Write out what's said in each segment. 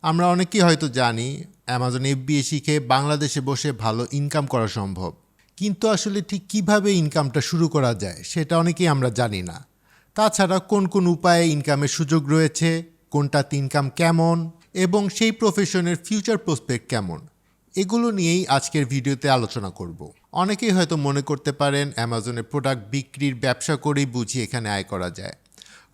আমরা অনেকেই হয়তো জানি অ্যামাজন এফবিএ শিখে বাংলাদেশে বসে ভালো ইনকাম করা সম্ভব, কিন্তু আসলে ঠিক কিভাবে ইনকামটা শুরু করা যায় সেটা অনেকেই আমরা জানি না। তাছাড়া কোন কোন উপায়ে ইনকামের সুযোগ রয়েছে, কোনটাতে ইনকাম কেমন এবং সেই প্রফেশনের ফিউচার প্রসপেক্ট কেমন, এগুলো নিয়েই আজকের ভিডিওতে আলোচনা করব। অনেকেই হয়তো মনে করতে পারেন অ্যামাজনের প্রোডাক্ট বিক্রির ব্যবসা করেই বুঝি এখানে আয় করা যায়।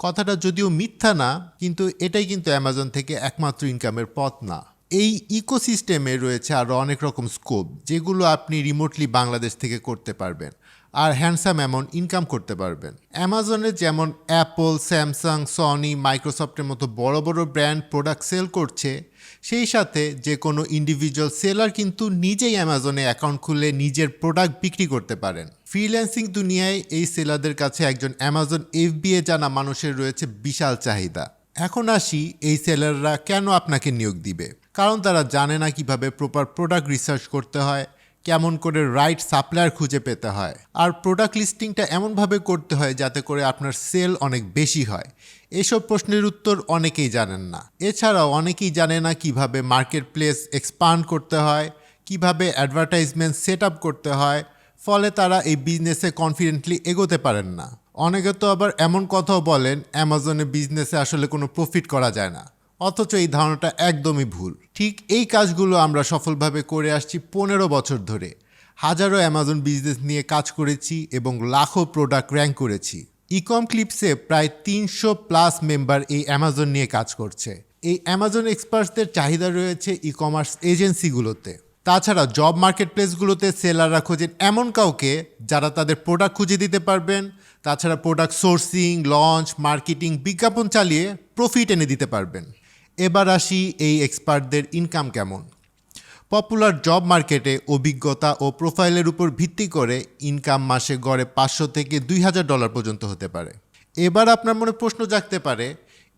কথাটা যদিও মিথ্যা না, কিন্তু এটাই কিন্তু অ্যামাজন থেকে একমাত্র ইনকামের পথ না। এই ইকোসিস্টেমে রয়েছে আরও অনেক রকম স্কোপ, যেগুলো আপনি রিমোটলি বাংলাদেশ থেকে করতে পারবেন আর হ্যান্ডসাম অ্যামাউন্ট ইনকাম করতে পারবেন। অ্যামাজনে যেমন অ্যাপল, স্যামসাং, সনি, মাইক্রোসফটের মতো বড় বড় ব্র্যান্ড প্রোডাক্ট সেল করছে, সেই সাথে যে কোনো ইন্ডিভিজুয়াল সেলার কিন্তু নিজেই অ্যামাজনে অ্যাকাউন্ট খুলে নিজের প্রোডাক্ট বিক্রি করতে পারেন। ফ্রিল্যান্সিং দুনিয়ায় এই সেলারদের কাছে একজন অ্যামাজন এফবিএ জানা মানুষের রয়েছে বিশাল চাহিদা। এখন আসি, এই সেলাররা কেন আপনাকে নিয়োগ দিবে? কারণ তারা জানে না কিভাবে প্রপার প্রোডাক্ট রিসার্চ করতে হয়, কেমন করে রাইট সাপ্লায়ার খুঁজে পেতে হয়, আর প্রোডাক্ট লিস্টিংটা এমনভাবে করতে হয় যাতে করে আপনার সেল অনেক বেশি হয়। এসব প্রশ্নের উত্তর অনেকেই জানেন না। এছাড়াও অনেকেই জানে না কিভাবে মার্কেট প্লেস এক্সপান্ড করতে হয়, কিভাবে অ্যাডভার্টাইজমেন্ট সেট আপ করতে হয়, ফলে তারা এই বিজনেসে কনফিডেন্টলি এগোতে পারেন না। অনেকে তো আবার এমন কথাও বলেন অ্যামাজনে বিজনেসে আসলে কোনো প্রফিট করা যায় না, অথচ এই ধারণাটা একদমই ভুল। ঠিক এই কাজগুলো আমরা সফলভাবে করে আসছি 15 বছর ধরে। হাজারো অ্যামাজন বিজনেস নিয়ে কাজ করেছি এবং লাখো প্রোডাক্ট র্যাঙ্ক করেছি। ইকম ক্লিপসে প্রায় 300+ মেম্বার এই অ্যামাজন নিয়ে কাজ করছে। এই অ্যামাজন এক্সপার্টসদের চাহিদা রয়েছে ই কমার্স এজেন্সিগুলোতে। তাছাড়া জব মার্কেট প্লেসগুলোতে সেলাররা খোঁজেন এমন কাউকে যারা তাদের প্রোডাক্ট খুঁজে দিতে পারবেন। তাছাড়া প্রোডাক্ট সোর্সিং, লঞ্চ, মার্কেটিং, বিজ্ঞাপন চালিয়ে প্রফিট এনে দিতে পারবেন। এবার আসি এই এক্সপার্টদের ইনকাম কেমন। পপুলার জব মার্কেটে অভিজ্ঞতা ও প্রোফাইলের উপর ভিত্তি করে ইনকাম মাসে গড়ে $500 থেকে $2000 পর্যন্ত হতে পারে। এবার আপনার মনে প্রশ্ন জাগতে পারে,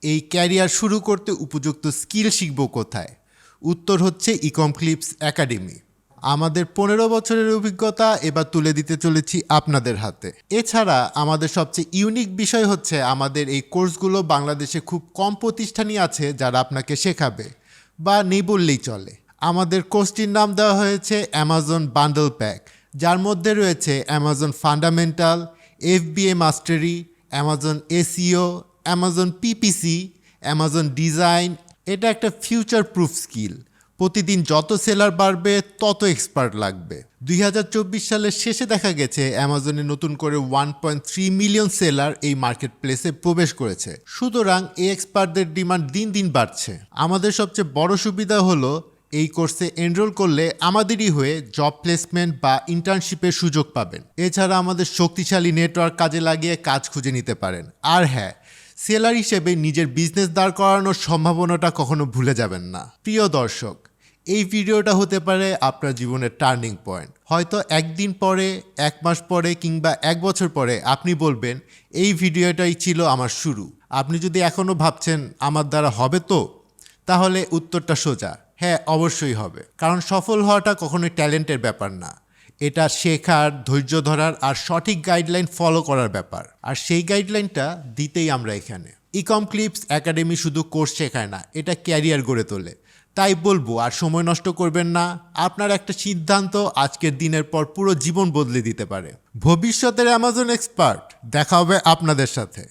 এই ক্যারিয়ার শুরু করতে উপযুক্ত স্কিল শিখব কোথায়? উত্তর হচ্ছে ইকম ক্লিপস একাডেমি। আমাদের 15 বছরের অভিজ্ঞতা এবার তুলে দিতে চলেছি আপনাদের হাতে। এছাড়া আমাদের সবচেয়ে ইউনিক বিষয় হচ্ছে আমাদের এই কোর্সগুলো বাংলাদেশে খুব কম প্রতিষ্ঠানই আছে যারা আপনাকে শেখাবে, বা নেই বললেই চলে। আমাদের কোর্সটির নাম দেওয়া হয়েছে অ্যামাজন বান্ডল প্যাক, যার মধ্যে রয়েছে Amazon fundamental, FBA mastery, Amazon SEO, Amazon PPC, Amazon design. এটা একটা ফিউচার প্রুফ স্কিল। প্রতিদিন যত সেলার বাড়বে তত এক্সপার্ট লাগবে। 2024 সালের শেষে দেখা গেছে অ্যামাজনে নতুন করে 1.3 মিলিয়ন সেলার এই মার্কেট প্লেসে প্রবেশ করেছে। সুতরাং এই এক্সপার্টদের ডিমান্ড দিন দিন বাড়ছে। আমাদের সবচেয়ে বড় সুবিধা হলো এই কোর্সে এনরোল করলে আমাদেরই হয়ে জব প্লেসমেন্ট বা ইন্টার্নশিপের সুযোগ পাবেন। এছাড়া আমাদের শক্তিশালী নেটওয়ার্ক কাজে লাগিয়ে কাজ খুঁজে নিতে পারেন। আর হ্যাঁ, সেলার হিসেবে নিজের বিজনেস দাঁড় করানোর সম্ভাবনাটা কখনো ভুলে যাবেন না। প্রিয় দর্শক, এই ভিডিওটা হতে পারে আপনার জীবনের টার্নিং পয়েন্ট। হয়তো একদিন পরে, 1 মাস পরে কিংবা 1 বছর পরে আপনি বলবেন এই ভিডিওটাই ছিল আমার শুরু। আপনি যদি এখনও ভাবছেন আমার দ্বারা হবে তো, তাহলে উত্তরটা সোজা, হ্যাঁ অবশ্যই হবে। কারণ সফল হওয়াটা কখনোই ট্যালেন্টের ব্যাপার না, এটা শেখার, ধৈর্য ধরার আর সঠিক গাইডলাইন ফলো করার ব্যাপার। আর সেই গাইডলাইনটা দিতেই আমরা এখানে। ইকম ক্লিপস একাডেমি শুধু কোর্স শেখায় না, এটা ক্যারিয়ার গড়ে তোলে। তাই বলবো, আর সময় নষ্ট করবেন না। আপনার একটা সিদ্ধান্ত আজকের দিনের পর পুরো জীবন বদলে দিতে পারে। ভবিষ্যতের অ্যামাজন এক্সপার্ট, দেখা হবে আপনাদের সাথে।